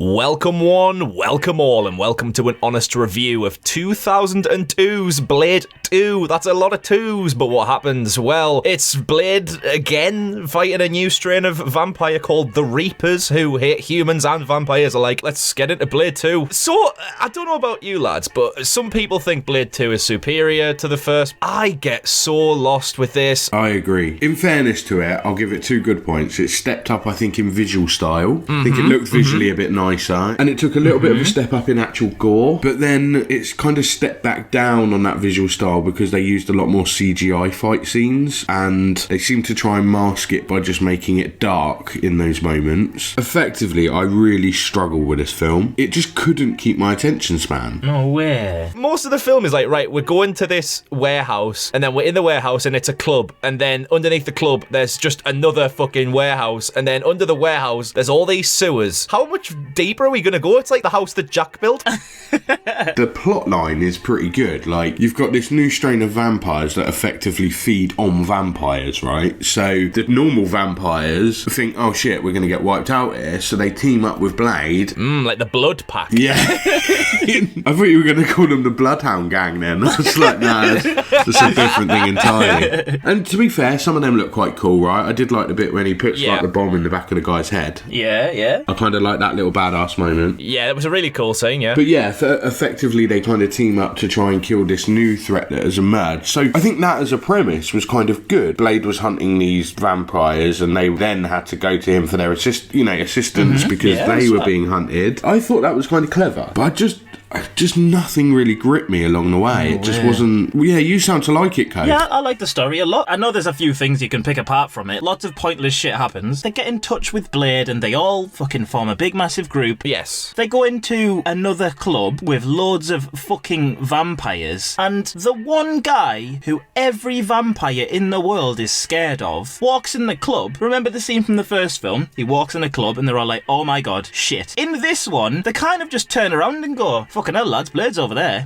Welcome one, welcome all, and welcome to an honest review of 2002's Blade 2. That's a lot of twos, but what happens? Well, it's Blade again, fighting a new strain of vampire called the Reapers, who hate humans and vampires alike. Let's get into Blade 2. So, I don't know about you lads, but some people think Blade 2 is superior to the first. I get so lost with this. I agree. In fairness to it, I'll give it 2 good points. It stepped up, I think, in visual style. I think it looked visually a bit nicer, and it took a little bit of a step up in actual gore, but then it's kind of stepped back down on that visual style because they used a lot more CGI fight scenes, and they seem to try and mask it by just making it dark in those moments. Effectively, I really struggle with this film. It just couldn't keep my attention span. No way. Most of the film is like, right, we're going to this warehouse, and then we're in the warehouse and it's a club, and then underneath the club there's just another fucking warehouse, and then under the warehouse there's all these sewers. How much deeper are we gonna go? It's like the house that Jack built. The plot line is pretty good. Like, you've got this new strain of vampires that effectively feed on vampires, right? So the normal vampires think, oh shit, we're gonna get wiped out here, so they team up with Blade. Like the Blood Pack. Yeah. I thought you were gonna call them the Bloodhound Gang then. I was like, nah, that's a different thing entirely. And to be fair, some of them look quite cool, right? I did like the bit when he puts like the bomb in the back of the guy's head. Yeah. I kind of like that little badass moment. Yeah, it was a really cool scene, yeah. But yeah, effectively they kind of team up to try and kill this new threat that has emerged. So I think that as a premise was kind of good. Blade was hunting these vampires and they then had to go to him for their assistance because they were being hunted. I thought that was kind of clever. But just nothing really gripped me along the way. It just wasn't... Yeah, you sound to like it, Code. Yeah, I like the story a lot. I know there's a few things you can pick apart from it. Lots of pointless shit happens. They get in touch with Blade and they all fucking form a big massive group. Yes. They go into another club with loads of fucking vampires, and the one guy who every vampire in the world is scared of walks in the club. Remember the scene from the first film? He walks in a club and they're all like, oh my god, shit. In this one, they kind of just turn around and go, fucking hell, lads, Blade's over there.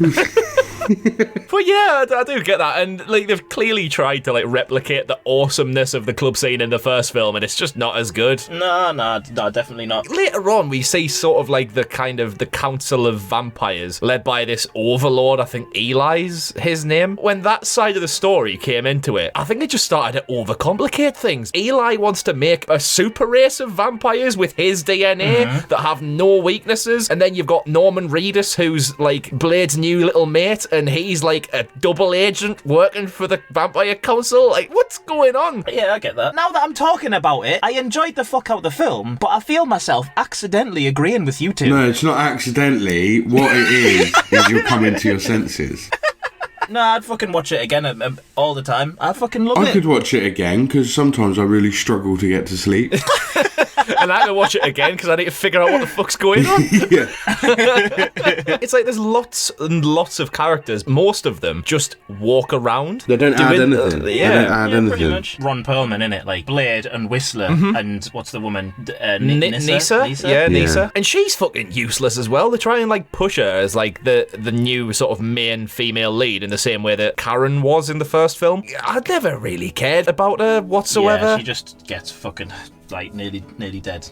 But yeah, I do get that, and like they've clearly tried to like replicate the awesomeness of the club scene in the first film, and it's just not as good. No, definitely not. Later on, we see sort of like the council of vampires led by this overlord. I think Eli's his name. When that side of the story came into it, I think it just started to overcomplicate things. Eli wants to make a super race of vampires with his DNA that have no weaknesses, and then you've got Norman Reedus, who's like Blade's new little mate, and he's like a double agent working for the Vampire Council. Like, what's going on? Yeah, I get that. Now that I'm talking about it, I enjoyed the fuck out the film, but I feel myself accidentally agreeing with you two. No, it's not accidentally. What it is you're coming to your senses. No, I'd fucking watch it again all the time. I fucking love it. I could watch it again because sometimes I really struggle to get to sleep. And I had to watch it again because I need to figure out what the fuck's going on. Yeah. It's like there's lots and lots of characters. Most of them just walk around. They don't add anything. They don't add anything. Pretty much. Ron Perlman, innit? Like Blade and Whistler and what's the woman? Nisa? Yeah, Nisa. And she's fucking useless as well. They try and like push her as like the new sort of main female lead in the same way that Karen was in the first film. I never really cared about her whatsoever. Yeah, she just gets fucking... like nearly dead.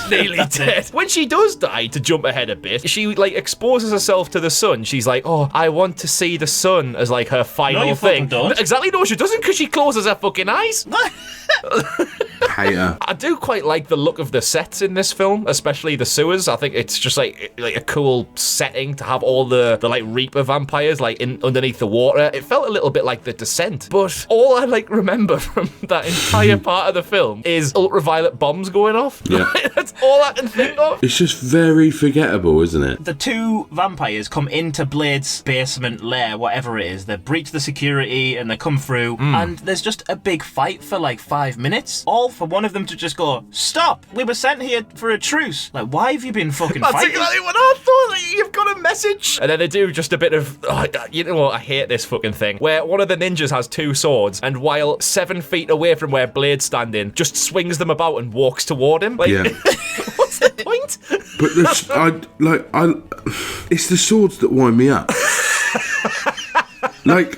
Nearly dead. When she does die, to jump ahead a bit, she like exposes herself to the sun. She's like, oh, I want to see the sun as like her final thing. Don't. Exactly, no, she doesn't, because she closes her fucking eyes. Hate her. I do quite like the look of the sets in this film, especially the sewers. I think it's just like a cool setting to have all the like Reaper vampires like in underneath the water. It felt a little bit like The Descent, but all I like remember from that entire part of the film is ultraviolet bombs going off. Yeah. That's all I can think of. It's just very forgettable, isn't it? The two vampires come into Blade's basement lair, whatever it is. They breach the security and they come through, and there's just a big fight for like 5 minutes. All for one of them to just go, stop, we were sent here for a truce. Like, why have you been fucking That's fighting? exactly what I thought. Like, you've got a message. And then they do just a bit of, you know what, I hate this fucking thing, where one of the ninjas has 2 swords, and while 7 feet away from where Blade's standing, just swings them about and walks toward him. Like, what's the point? But it's the swords that wind me up. Like,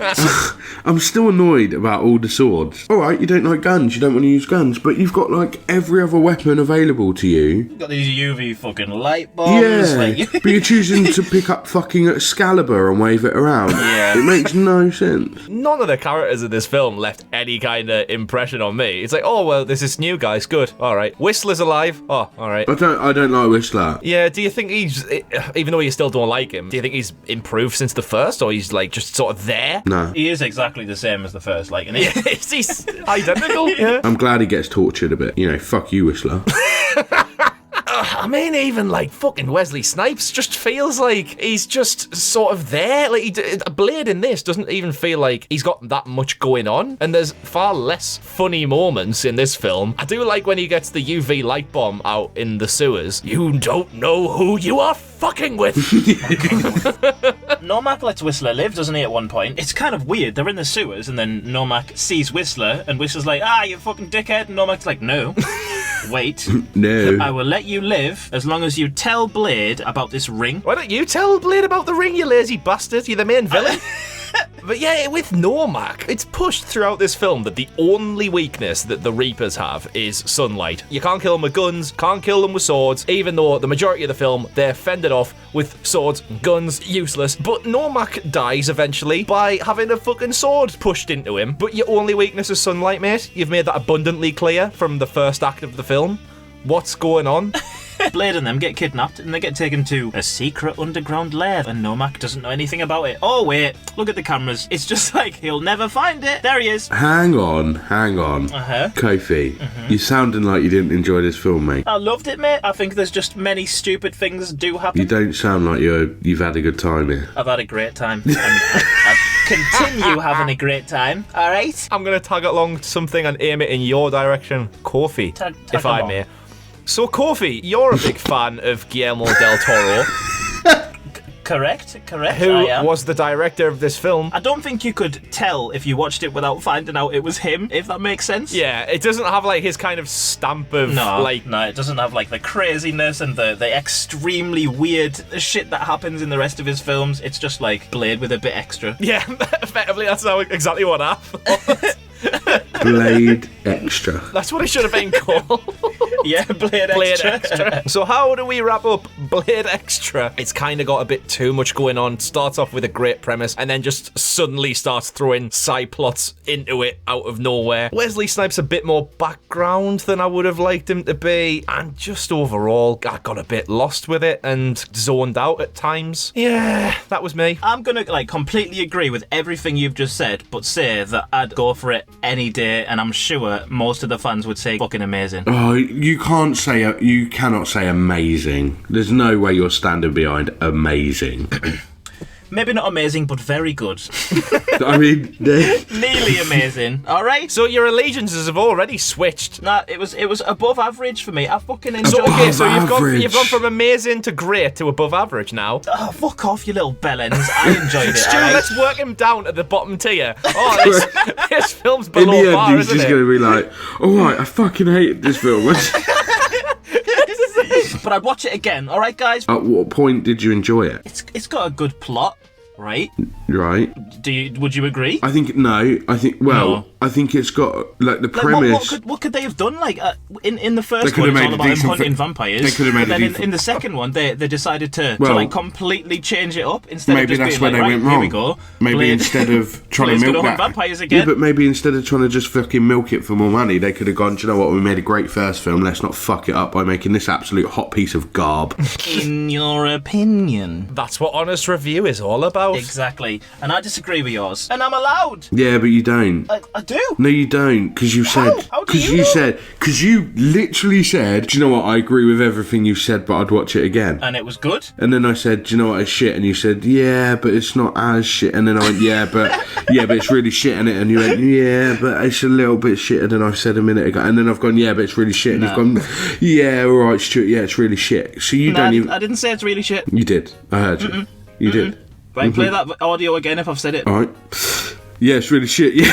I'm still annoyed about all the swords. Alright, you don't like guns, you don't want to use guns, but you've got, like, every other weapon available to you. Got these UV fucking light bombs. Yeah, Like... but you're choosing to pick up fucking Excalibur and wave it around. Yeah. It makes no sense. None of the characters in this film left any kind of impression on me. It's like, oh, well, this is new, guys. Good. All right. Whistler's alive. Oh, all right. I don't like Whistler. Yeah, do you think he's, even though you still don't like him, do you think he's improved since the first, or he's, like, just sort of there? No. He is exactly the same as the first, like, and He's identical. Yeah. I'm glad he gets tortured a bit. You know, fuck you, Whistler. I mean, even like fucking Wesley Snipes just feels like he's just sort of there. Like Blade in this doesn't even feel like he's got that much going on, and there's far less funny moments in this film. I do like when he gets the UV light bomb out in the sewers. You don't know who you are fucking with. Normac lets Whistler live, doesn't he, at one point? It's kind of weird. They're in the sewers, and then Normac sees Whistler, and Whistler's like, you fucking dickhead, and Normac's like, no. Wait. No. I will let you live as long as you tell Blade about this ring. Why don't you tell Blade about the ring, you lazy bastard? You're the main villain. But yeah, with Normac, it's pushed throughout this film that the only weakness that the Reapers have is sunlight. You can't kill them with guns, can't kill them with swords, even though the majority of the film, they're fended off with swords, guns, useless. But Normac dies eventually by having a fucking sword pushed into him. But your only weakness is sunlight, mate. You've made that abundantly clear from the first act of the film. What's going on? Blade and them get kidnapped and they get taken to a secret underground lair, and Normac doesn't know anything about it. Oh wait, look at the cameras. It's just like he'll never find it. There he is. Hang on. Kofi, you're sounding like you didn't enjoy this film, mate. I loved it, mate. I think there's just many stupid things do happen. You don't sound like you've had a good time here. I've had a great time. I continue having a great time. All right. I'm going to tag along something and aim it in your direction. Kofi, Tag if I along. may. So, Kofi, you're a big fan of Guillermo del Toro, Correct. who I am. was the director of this film. I don't think you could tell if you watched it without finding out it was him, if that makes sense. Yeah, it doesn't have like his kind of stamp of No, like. no, it doesn't have like the craziness and the extremely weird shit that happens in the rest of his films. It's just like Blade with a bit extra. Yeah, effectively, that's exactly what I thought. Blade Extra. That's what it should have been called. Yeah, Blade Blade extra. Extra. So how do we wrap up Blade Extra? It's kind of got a bit too much going on. Starts off with a great premise and then just suddenly starts throwing side plots into it out of nowhere. Wesley Snipes a bit more background than I would have liked him to be, and just overall I got a bit lost with it and zoned out at times. Yeah, that was me. I'm gonna like completely agree with everything you've just said, but say that I'd go for it any day, and I'm sure most of the fans would say fucking amazing. Oh, you cannot say amazing. There's no way you're standing behind amazing. Maybe not amazing, but very good. I mean, Nearly amazing. All right. So your allegiances have already switched. Nah, it was above average for me. I fucking enjoyed So okay, it. so you've average. gone from amazing to great to above average now. Oh, fuck off, you little bellends. I enjoyed it. Stu, all right? let's work him down at the bottom tier. Oh, this film's in below the end, par, he's isn't just it? going to be like, alright, I fucking hated this film. But I'd watch it again. All right, guys. At what point did you enjoy it? It's got a good plot, right? Right? Would you agree? I think No. I think it's got like the Like, premise. what could they have done? Like in the first They could one, have it's made all a about him decent hunting fi- vampires. they could have made but a then decent- in the second one, they decided to Well, like completely change it up instead Maybe of just that's being where like, they right, went here wrong. we go. Maybe Blade- instead of trying Blade's to milk gonna that, hunt vampires again. yeah, but maybe instead of trying to just fucking milk it for more money, they could have gone. Do you know what? We made a great first film. Let's not fuck it up by making this absolute hot piece of garb. In your opinion. That's what honest review is all about. Exactly. And I disagree with yours. And I'm allowed. Yeah, but you don't. I do. No, you don't, because you said. How do you know? Because you literally said. Do you know what? I agree with everything you said, but I'd watch it again. And it was good. And then I said, do you know what, it's shit? And you said, yeah, but it's not as shit. And then I went, yeah, but it's really shit in it. And you went, yeah, but it's a little bit shitter than I said a minute ago. And then I've gone, yeah, but it's really shit. And you've gone, yeah, all right, Stuart, yeah, it's really shit. So you don't even... I didn't say it's really shit. You did. I heard you. You did. Right, play that audio again if I've said it. All right. Yeah, it's really shit. Yeah.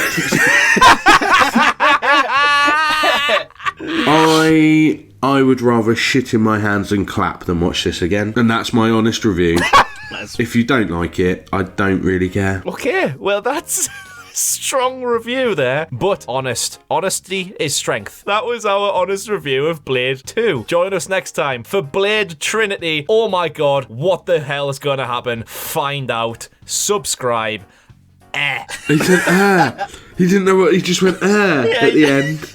I would rather shit in my hands and clap than watch this again. And that's my honest review. If you don't like it, I don't really care. Okay, well, that's strong review there, but honest. Honesty is strength. That was our honest review of Blade 2. Join us next time for Blade Trinity. Oh my god, what the hell is going to happen? Find out. Subscribe. He said, He didn't know what, he just went, at the end.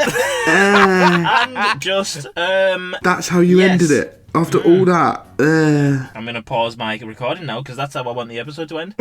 And just, That's how you ended it. After all that, I'm going to pause my recording now, because that's how I want the episode to end.